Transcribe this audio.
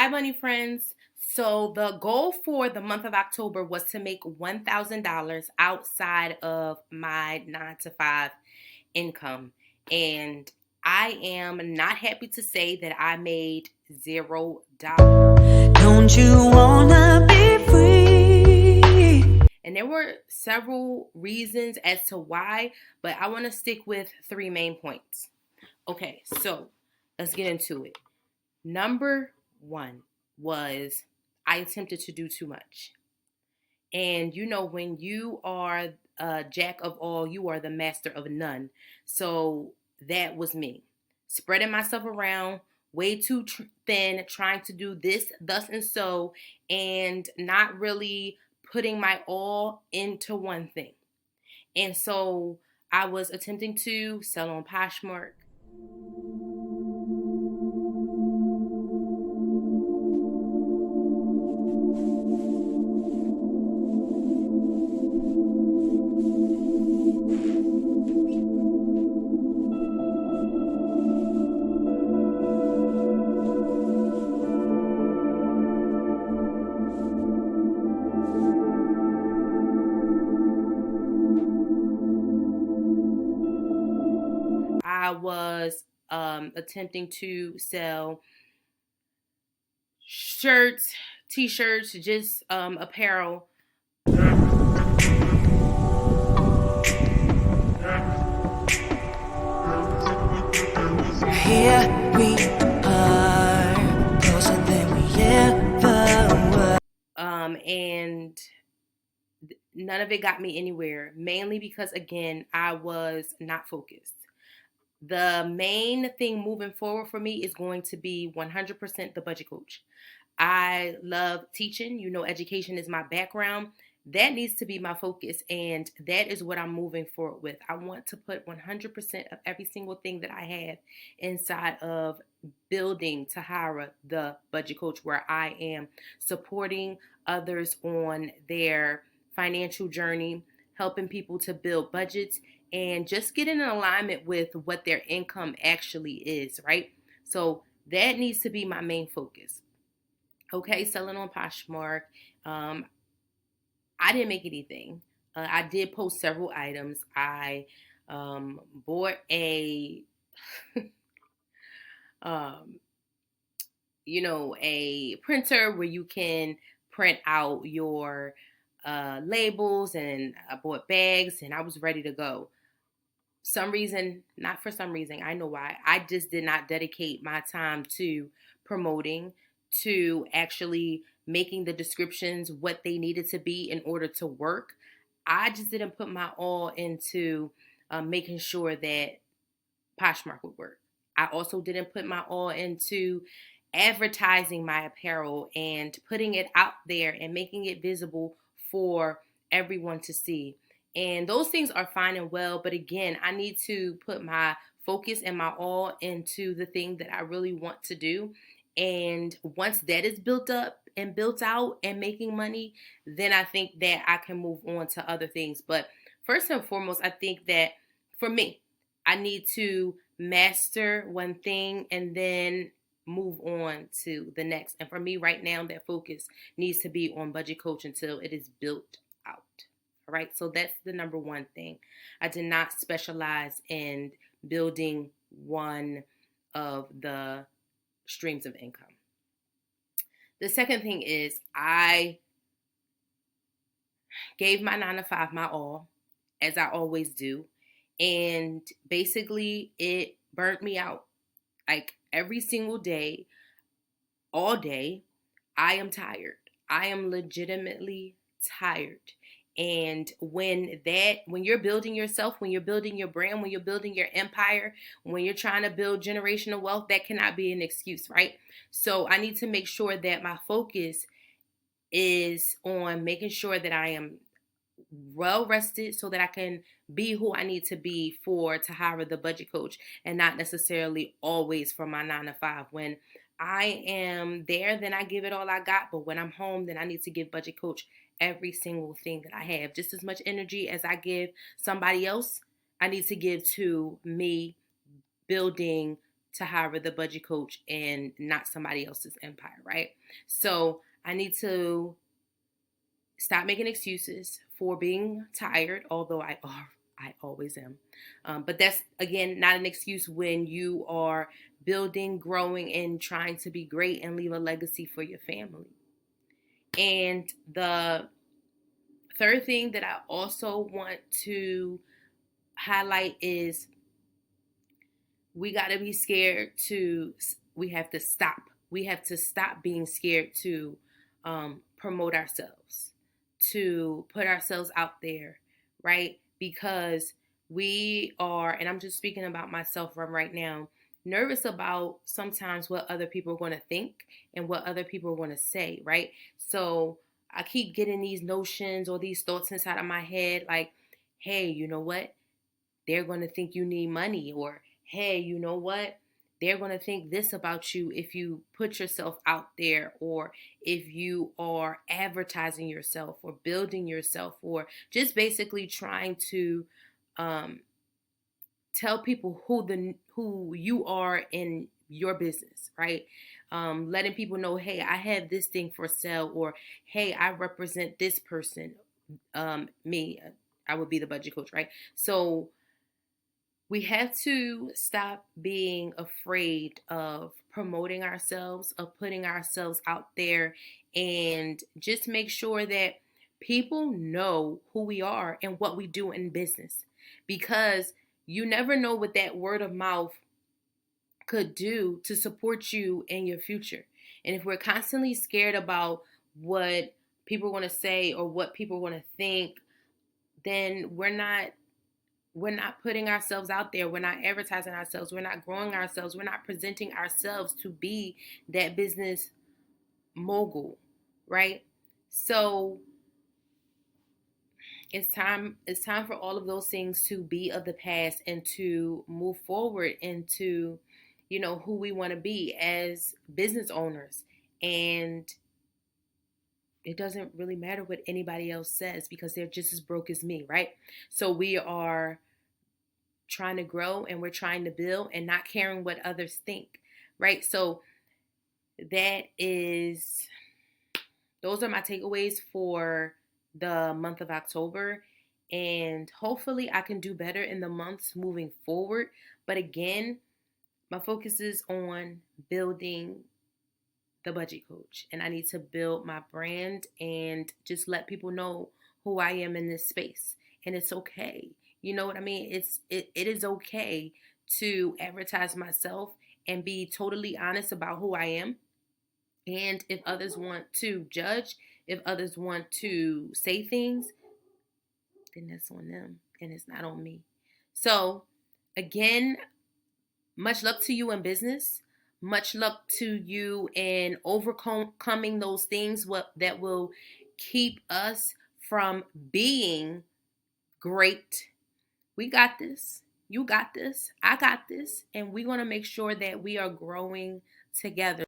Hi, Money Friends. So, the goal for the month of October was to make $1,000 outside of my 9 to 5 income. And I am not happy to say that I made $0. Don't you wanna be free? And there were several reasons as to why, but I want to stick with three main points. Okay, so let's get into it. Number one was I attempted to do too much. And when you are a jack of all, you are the master of none. So that was me. Spreading myself around way too thin, trying to do this, thus, and so, and not really putting my all into one thing. And so I was attempting to sell on Poshmark. I was attempting to sell shirts, t-shirts, just apparel. Here we are, closer than we ever were. And none of it got me anywhere, mainly because, again, I was not focused. The main thing moving forward for me is going to be 100% the budget coach. I love teaching. Education is my background. That needs to be my focus, and that is what I'm moving forward with. I want to put 100% of every single thing that I have inside of building Tahara, the budget coach, where I am supporting others on their financial journey, helping people to build budgets, and just get in alignment with what their income actually is, right? So that needs to be my main focus. Okay, selling on Poshmark. Um, I didn't make anything. I did post several items. I bought a, um, a printer where you can print out your labels, and I bought bags, and I was ready to go. Some reason, not for some reason, I know why. I just did not dedicate my time to promoting, to actually making the descriptions what they needed to be in order to work. I just didn't put my all into making sure that Poshmark would work. I also didn't put my all into advertising my apparel and putting it out there and making it visible for everyone to see. And those things are fine and well, but again, I need to put my focus and my all into the thing that I really want to do. And once that is built up and built out and making money, then I think that I can move on to other things. But first and foremost, I think that for me, I need to master one thing and then move on to the next. And for me right now, that focus needs to be on budget coach until it is built out. All right. So that's the number one thing. I did not specialize in building one of the streams of income. The second thing is I gave my 9 to 5 my all, as I always do. And basically, it burnt me out. Like every single day, all day, I am tired. I am legitimately tired. And when you're building yourself, when you're building your brand, when you're building your empire, when you're trying to build generational wealth, that cannot be an excuse, right? So I need to make sure that my focus is on making sure that I am well rested so that I can be who I need to be for Tahara the budget coach, and not necessarily always for my 9 to 5. When I am there, then I give it all I got. But when I'm home, then I need to give budget coach every single thing that I have. Just as much energy as I give somebody else, I need to give to me building to hire the budget coach and not somebody else's empire, right? So I need to stop making excuses for being tired, although I always am. But that's, again, not an excuse when you are building, growing, and trying to be great and leave a legacy for your family. And the third thing that I also want to highlight is we got to be scared to, we have to stop. We have to stop being scared to promote ourselves, to put ourselves out there, right? Because we are, and I'm just speaking about myself right now, nervous about sometimes what other people are going to think and what other people are going to say, right? So I keep getting these notions or these thoughts inside of my head like, hey, you know what? They're going to think you need money, or hey, you know what? They're going to think this about you if you put yourself out there, or if you are advertising yourself or building yourself, or just basically trying to um, tell people who you are in your business, right? Letting people know, hey, I have this thing for sale, or hey, I represent this person. Me, I would be the budget coach, right? So we have to stop being afraid of promoting ourselves, of putting ourselves out there, and just make sure that people know who we are and what we do in business. Because you never know what that word of mouth could do to support you in your future. And if we're constantly scared about what people are going to say or what people are going to think, then we're not putting ourselves out there. We're not advertising ourselves. We're not growing ourselves. We're not presenting ourselves to be that business mogul, right? So it's time for all of those things to be of the past and to move forward into, who we want to be as business owners. And it doesn't really matter what anybody else says because they're just as broke as me, right? So we are trying to grow and we're trying to build and not caring what others think, right? So that is those are my takeaways for the month of October, and hopefully I can do better in the months moving forward. But again, my focus is on building the budget coach, and I need to build my brand and just let people know who I am in this space. And it's okay. You know what I mean? It is okay to advertise myself and be totally honest about who I am. And if others want to judge, if others want to say things, then that's on them and it's not on me. So, again, much luck to you in business. Much luck to you in overcoming those things that will keep us from being great. We got this. You got this. I got this. And we're going to make sure that we are growing together.